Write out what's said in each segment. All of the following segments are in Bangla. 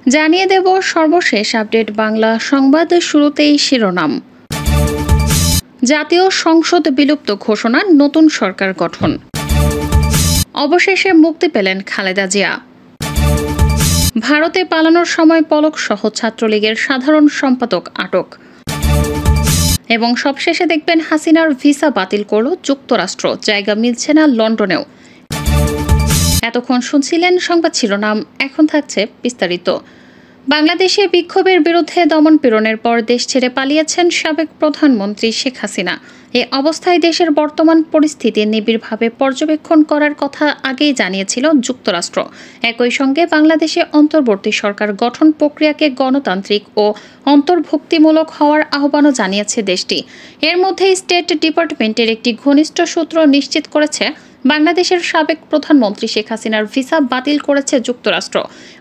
জানিয়ে দেব সর্বশেষ আপডেট বাংলা সংবাদ। শুরুতেই শিরোনাম। জাতীয় সংসদ বিলুপ্ত ঘোষণা, নতুন সরকার গঠন। অবশেষে মুক্তি পেলেন খালেদা জিয়া। ভারতে পালানোর সময় পলক সহ ছাত্রলীগের সাধারণ সম্পাদক আটক। এবং সবশেষে দেখবেন হাসিনার ভিসা বাতিল করল যুক্তরাষ্ট্র, জায়গা মিলছে না লন্ডনেও। এতক্ষণ শুনছিলেন সংবাদ শিরোনাম, এখন থাকছে বিস্তারিত। বাংলাদেশে বিক্ষোভের বিরুদ্ধে দমন পীড়নের পর দেশ ছেড়ে পালিয়েছেন সাবেক প্রধানমন্ত্রী শেখ হাসিনা। এ অবস্থায় দেশের বর্তমান পরিস্থিতি নিবিড়ভাবে পর্যবেক্ষণ করার কথা আগেই জানিয়েছিল যুক্তরাষ্ট্র। একই সঙ্গে বাংলাদেশে অন্তর্বর্তী সরকার গঠন প্রক্রিয়াকে গণতান্ত্রিক ও অন্তর্ভুক্তিমূলক হওয়ার আহ্বানও জানিয়েছে দেশটি। এর মধ্যে স্টেট ডিপার্টমেন্টের একটি ঘনিষ্ঠ সূত্র নিশ্চিত করেছে, বাংলাদেশের সাবেক প্রধানমন্ত্রী শেখ হাসিনার ভিসা বাতিল করেছে যুক্তরাষ্ট্র।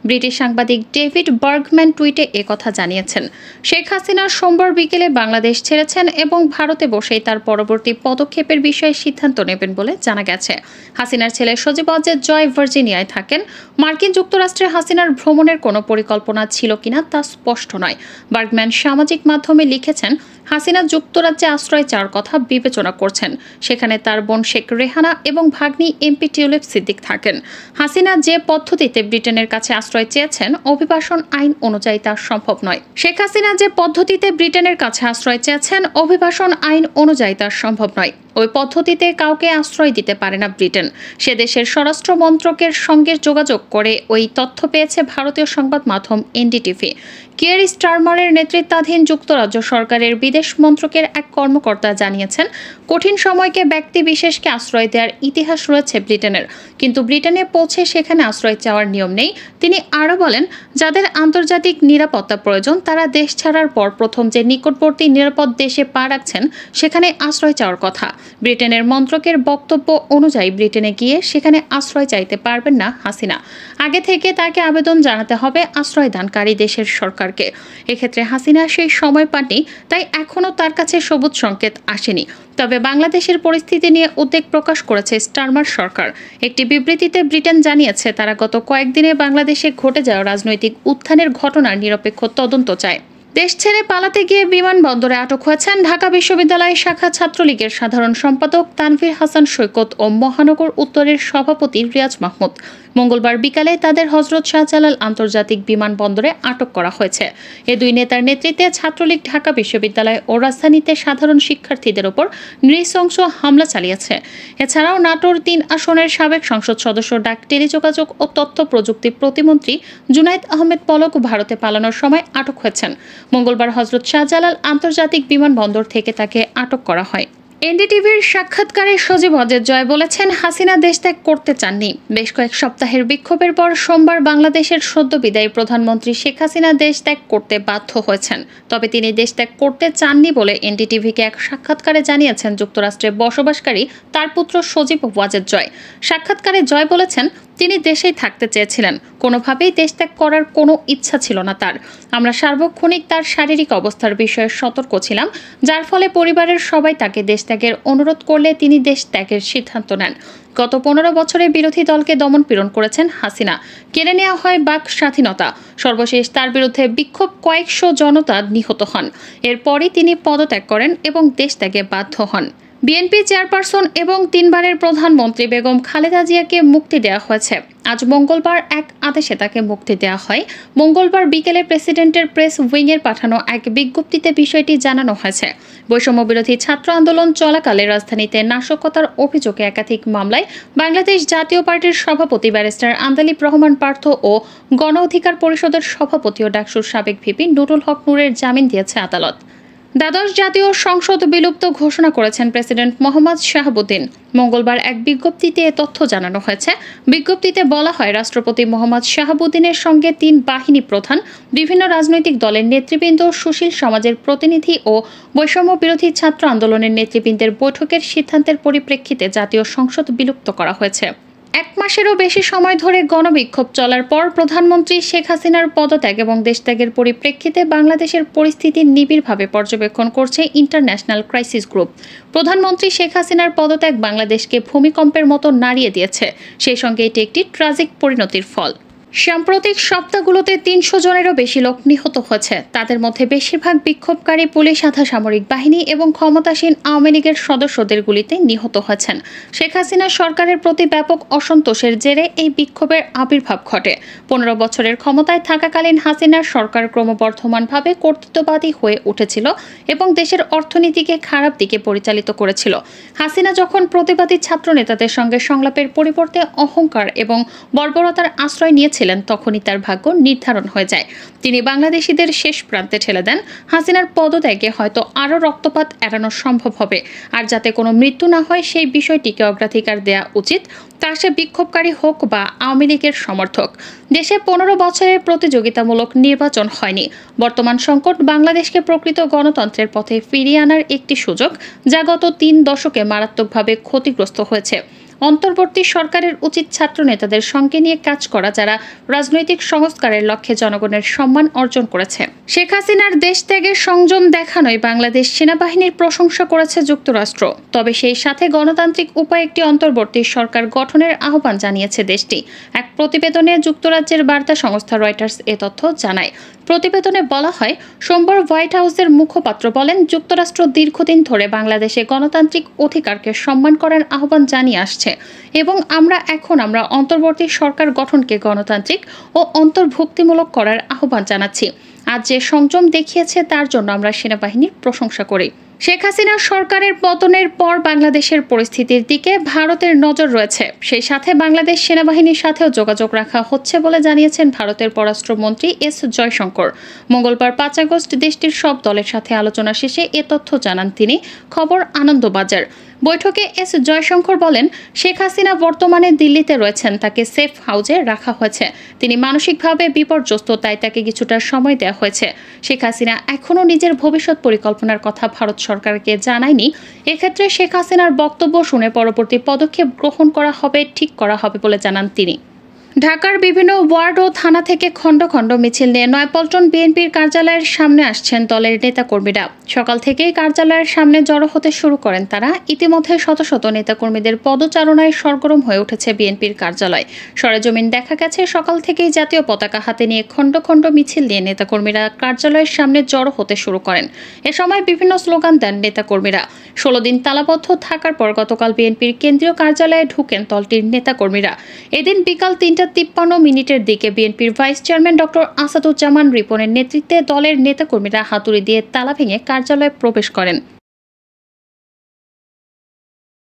ব্রিটিশ সাংবাদিক ডেভিড বার্গম্যান টুইটে একথা জানিয়েছেন। শেখ হাসিনা সোমবার বিকেলে বাংলাদেশ ছেড়েছেন এবং ভারতে বসেই তার পরবর্তী পদক্ষেপের বিষয়ে সিদ্ধান্ত নেবেন বলে জানা গেছে। হাসিনার ছেলে সজীব ওয়াজেদ জয় ভার্জিনিয়ায় থাকেন। মার্কিন যুক্তরাষ্ট্রে হাসিনার ভ্রমণের কোনো পরিকল্পনা ছিল কিনা তা স্পষ্ট নয়। বার্গম্যান সামাজিক মাধ্যমে লিখেছেন, হাসিনা যুক্তরাজ্যে আশ্রয় চাওয়ার কথা বিবেচনা করছেন। সেখানে তার বোন শেখ রেহানা এবং ভাগ্নি এমপি টিউলিপ সিদ্দিক থাকেন। হাসিনা যে পদ্ধতিতে ব্রিটেনের কাছে আশ্রয় চেয়েছেন, অভিবাসন আইন অনুযায়ী তা সম্ভব নয়। শেখ হাসিনা যে পদ্ধতিতে ব্রিটেনের কাছে আশ্রয় চেয়েছেন, অভিবাসন আইন অনুযায়ী তা সম্ভব নয়। ওই পদ্ধতিতে কাউকে আশ্রয় দিতে পারে না ব্রিটেন। সে দেশের স্বরাষ্ট্র মন্ত্রকের সঙ্গে যোগাযোগ করে ওই তথ্য পেয়েছে ভারতীয় সংবাদ মাধ্যম এনডিটিভি। কিয়ার স্টারমারের নেতৃত্বাধীন যুক্তরাজ্য সরকারের বিদেশ মন্ত্রকের এক কর্মকর্তা জানিয়েছেন, কঠিন সময়কে ব্যক্তি বিশেষকে আশ্রয় দেওয়ার ইতিহাস রয়েছে ব্রিটেনের, কিন্তু ব্রিটেনে পৌঁছে সেখানে আশ্রয় চাওয়ার নিয়ম নেই। তিনি আরও বলেন, যাদের আন্তর্জাতিক নিরাপত্তা প্রয়োজন তারা দেশ ছাড়ার পর প্রথম যে নিকটবর্তী নিরাপদ দেশে পা রাখছেন সেখানে আশ্রয় চাওয়ার কথা। ব্রিটেনের মন্ত্রকের বক্তব্য অনুযায়ী ব্রিটেনে গিয়ে সেখানে আশ্রয় চাইতে পারবেন না হাসিনা। আগে থেকে তাকে আবেদন জানাতে হবে আশ্রয়দানকারী দেশের সরকারকে। এক্ষেত্রে হাসিনা সেই সময় পাননি, তাই এখনও তার কাছে সবুজ সংকেত আসেনি। তবে বাংলাদেশের পরিস্থিতি নিয়ে উদ্বেগ প্রকাশ করেছে স্টারমার সরকার। একটি বিবৃতিতে ব্রিটেন জানিয়েছে, তারা গত কয়েকদিনে বাংলাদেশে ঘটে যাওয়া রাজনৈতিক উত্থানের ঘটনার নিরপেক্ষ তদন্ত চায়। দেশ ছেড়ে পালাতে গিয়ে বিমানবন্দরে আটক হয়েছেন ঢাকা বিশ্ববিদ্যালয় শাখা ছাত্রলীগের সাধারণ সম্পাদক তানভীর হাসান সৈকত ও মহানগর উত্তরের সভাপতি রিয়াজ মাহমুদ। মঙ্গলবার বিকালে তাদের হযরত শাহজালাল আন্তর্জাতিক বিমানবন্দরে আটক করা হয়েছে। এ দুই নেতার নেতৃত্বে ছাত্রলীগ ঢাকা বিশ্ববিদ্যালয় ও রাজধানীতে সাধারণ শিক্ষার্থীদের ওপর নৃশংস হামলা চালিয়েছে। এছাড়াও নাটোর ৩ আসনের সাবেক সংসদ সদস্য ডাক টেলিযোগাযোগ ও তথ্য প্রযুক্তি প্রতিমন্ত্রী জুনায়েদ আহমেদ পলক ভারতে পালানোর সময় আটক হয়েছেন। মঙ্গলবার হযরত শাহজালাল আন্তর্জাতিক বিমানবন্দর থেকে তাকে আটক করা হয়। এনডিটিভির সাক্ষাৎকারে সজীব ওয়াজেদ জয় বলেছেন, হাসিনা দেশ ত্যাগ করতে চাননি। বেশ কয়েক সপ্তাহের বিক্ষোভের পর সোমবার বাংলাদেশের সদ্য বিদায়ী প্রধানমন্ত্রী শেখ হাসিনা দেশ ত্যাগ করতে বাধ্য হয়েছেন। তবে তিনি দেশ ত্যাগ করতে চাননি বলে এনডিটিভিকে এক সাক্ষাৎকারে জানিয়েছেন যুক্তরাষ্ট্রে বসবাসকারী তার পুত্র সজীব ওয়াজেদ জয়। সাক্ষাৎকারে জয় বলেছেন, তিনি দেশেই থাকতে চেয়েছিলেন, কোনোভাবেই দেশ ত্যাগ করার কোনো ইচ্ছা ছিল না তার। আমরা সার্বক্ষণিক তার শারীরিক অবস্থার বিষয়ে সতর্ক ছিলাম, যার ফলে পরিবারের সবাই তাকে দেশ ত্যাগের অনুরোধ করলে তিনি দেশ ত্যাগের সিদ্ধান্ত নেন। গত 15 বছরে বিরোধী দলকে দমন পীড়ন করেছেন হাসিনা, কেড়ে নেওয়া হয় বাক স্বাধীনতা। সর্বশেষ তার বিরুদ্ধে বিক্ষোভ কয়েকশো জনতা নিহত হন। এরপরই তিনি পদত্যাগ করেন এবং দেশ ত্যাগে বাধ্য হন। বিএনপি চেয়ারপারসন এবং 3 বারের প্রধানমন্ত্রী বেগম খালেদা জিয়াকে মুক্তি দেওয়া হয়েছে। আজ মঙ্গলবার এক আদেশে তাকে মুক্তি দেওয়া হয়। মঙ্গলবার বিকেলে প্রেসিডেন্টের প্রেস উইংয়ের পাঠানো এক বিজ্ঞপ্তিতে বিষয়টি জানানো হয়েছে। বৈষম্য বিরোধী ছাত্র আন্দোলন চলাকালে রাজধানীতে নাশকতার অভিযোগে একাধিক মামলায় বাংলাদেশ জাতীয় পার্টির সভাপতি ব্যারিস্টার আন্দালিব রহমান পার্থ ও গণ অধিকার পরিষদের সভাপতি ও ডাকসুর সাবেক ভিপি নুরুল হক নূরের জামিন দিয়েছে আদালত। দ্বাদশ জাতীয় সংসদ বিলুপ্ত ঘোষণা করেছেন প্রেসিডেন্ট মোহাম্মদ শাহাবুদ্দিন। মঙ্গলবার এক বিজ্ঞপ্তিতে এ তথ্য জানানো হয়েছে। বিজ্ঞপ্তিতে বলা হয়, রাষ্ট্রপতি মোহাম্মদ শাহাবুদ্দিনের সঙ্গে 3 বাহিনী প্রধান, বিভিন্ন রাজনৈতিক দলের নেতৃবৃন্দ, সুশীল সমাজের প্রতিনিধি ও বৈষম্য বিরোধী ছাত্র আন্দোলনের নেতৃবৃন্দের বৈঠকের সিদ্ধান্তের পরিপ্রেক্ষিতে জাতীয় সংসদ বিলুপ্ত করা হয়েছে। 1 মাসেরও বেশি সময় ধরে গণবিক্ষোভ চলার পর প্রধানমন্ত্রী শেখ হাসিনার পদত্যাগ এবং দেশত্যাগের পরিপ্রেক্ষিতে বাংলাদেশের পরিস্থিতি নিবিড়ভাবে পর্যবেক্ষণ করছে ইন্টারন্যাশনাল ক্রাইসিস গ্রুপ। প্রধানমন্ত্রী শেখ হাসিনার পদত্যাগ বাংলাদেশকে ভূমিকম্পের মতো নাড়িয়ে দিয়েছে। সেই সঙ্গে এটি একটি ট্র্যাজিক পরিণতির ফল। সাম্প্রতিক সপ্তাহগুলোতে ৩০০ জনেরও বেশি লোক নিহত হয়েছে। তাদের মধ্যে বেশিরভাগ বিক্ষোভকারী, পুলিশ, আধা সামরিক বাহিনী এবং ক্ষমতাসীন আওয়ামী লীগের সদস্যদের গুলিতে নিহত হয়েছেন। শেখ হাসিনা সরকারের প্রতি ব্যাপক অসন্তোষের জেরে এই বিক্ষোভের আবির্ভাব ঘটে। ১৫ বছরের ক্ষমতায় থাকাকালীন হাসিনার সরকার ক্রমবর্ধমানভাবে কর্তৃত্ববাদী হয়ে উঠেছিল এবং দেশের অর্থনীতিকে খারাপ দিকে পরিচালিত করেছিল। হাসিনা যখন প্রতিবাদী ছাত্র নেতাদের সঙ্গে সংলাপের পরিবর্তে অহংকার এবং বর্বরতার আশ্রয় নিয়েছিলেন, তখনই তার ভাগ্য নির্ধারণ হয়ে যায়। তিনি বাংলাদেশিদের শেষ প্রান্তে ঠেলে দেন। হাসিনার পদত্যাগে হয়তো আরও রক্তপাত এড়ানো সম্ভব হবে, আর যাতে কোনো মৃত্যু না হয় সেই বিষয়টিকে অগ্রাধিকার দেওয়া উচিত, তা সে বিক্ষোভকারী হোক বা আওয়ামী লীগের সমর্থক। দেশে ১৫ বছরের প্রতিযোগিতামূলক নির্বাচন হয়নি। বর্তমান সংকট বাংলাদেশকে প্রকৃত গণতন্ত্রের পথে ফিরিয়ে আনার একটি সুযোগ, যা গত ৩ দশকে মারাত্মকভাবে ক্ষতিগ্রস্ত হয়েছে। অন্তর্বর্তী সরকারের উচিত ছাত্র নেতাদের সঙ্গে নিয়ে কাজ করা, যারা রাজনৈতিক সংস্কারের লক্ষ্যে জনগণের সম্মান অর্জন করেছে। শেখ হাসিনার দেশ ত্যাগের সংযম দেখানোয় বাংলাদেশ সেনাবাহিনীর প্রশংসা করেছে যুক্তরাষ্ট্র। তবে সেই সাথে গণতান্ত্রিক উপায়ে একটি অন্তর্বর্তী সরকার গঠনের আহ্বান জানিয়েছে দেশটি। এক প্রতিবেদনে যুক্তরাজ্যের বার্তা সংস্থা রয়টার্স এ তথ্য জানায়। প্রতিবেদনে বলা হয়, সোমবার হোয়াইট হাউসের মুখপাত্র বলেন, যুক্তরাষ্ট্র দীর্ঘদিন ধরে বাংলাদেশে গণতান্ত্রিক অধিকারকে সম্মান করার আহ্বান জানিয়ে আসছে এবং আমরা অন্তর্বর্তী সরকার গঠনকে গণতান্ত্রিক ও অন্তর্ভুক্তিমূলক করার আহ্বান জানাচ্ছি। আজ যে সংযম দেখিয়েছে তার জন্য আমরা সেনাবাহিনীর প্রশংসা করি। শেখ হাসিনা সরকারের পতনের পর বাংলাদেশের পরিস্থিতির দিকে ভারতের নজর রয়েছে। সেই সাথে বাংলাদেশ সেনাবাহিনীর সাথেও যোগাযোগ রাখা হচ্ছে বলে জানিয়েছেন ভারতের পররাষ্ট্রমন্ত্রী এস জয়শঙ্কর। মঙ্গলবার ৫ আগস্ট দেশটির সব দলের সাথে আলোচনা শেষে এ তথ্য জানান তিনি। খবর আনন্দবাজার। বৈঠকে এস জয়শঙ্কর বলেন, শেখ হাসিনা বর্তমানে দিল্লিতে রয়েছেন, তাকে সেফ হাউসে রাখা হয়েছে। তিনি মানসিকভাবে বিপর্যস্ত, তাই তাকে কিছুটা সময় দেওয়া হয়েছে। শেখ হাসিনা এখনও নিজের ভবিষ্যৎ পরিকল্পনার কথা ভারত সরকারকে জানায়নি। এক্ষেত্রে শেখ হাসিনার বক্তব্য শুনে পরবর্তী পদক্ষেপ গ্রহণ করা হবে, ঠিক করা হবে বলে জানান তিনি। ঢাকার বিভিন্ন ওয়ার্ড ও থানা থেকে খণ্ড খণ্ড মিছিল নিয়ে নয়াপল্টন বিএনপির কার্যালয়ের সামনে আসছেন দলের নেতাকর্মীরা। সকাল থেকেই কার্যালয়ের সামনে জড়ো হতে শুরু করেন তারা। ইতিমধ্যে শত শত নেতাকর্মীদের পদচারণায় সরগরম হয়ে উঠেছে বিএনপির কার্যালয়। সরেজমিন দেখা গেছে, সকাল থেকেই জাতীয় পতাকা হাতে নিয়ে খণ্ড খণ্ড মিছিল নিয়ে নেতাকর্মীরা কার্যালয়ের সামনে জড়ো হতে শুরু করেন। এ সময় বিভিন্ন স্লোগান দেন নেতাকর্মীরা। ১৬ দিন তালাবদ্ধ থাকার পর গতকাল বিএনপির কেন্দ্রীয় কার্যালয়ে ঢুকেন দলটির নেতাকর্মীরা। এদিন বিকাল ৩টা ৫৩ দিকে বিএনপির ভাইস চেয়ারম্যান ডক্টর আসাদুজ্জামান রিপনের নেতৃত্বে দলের নেতাকর্মীরা হাতুড়ি দিয়ে তালা ভেঙে কার্যালয়ে প্রবেশ করেন।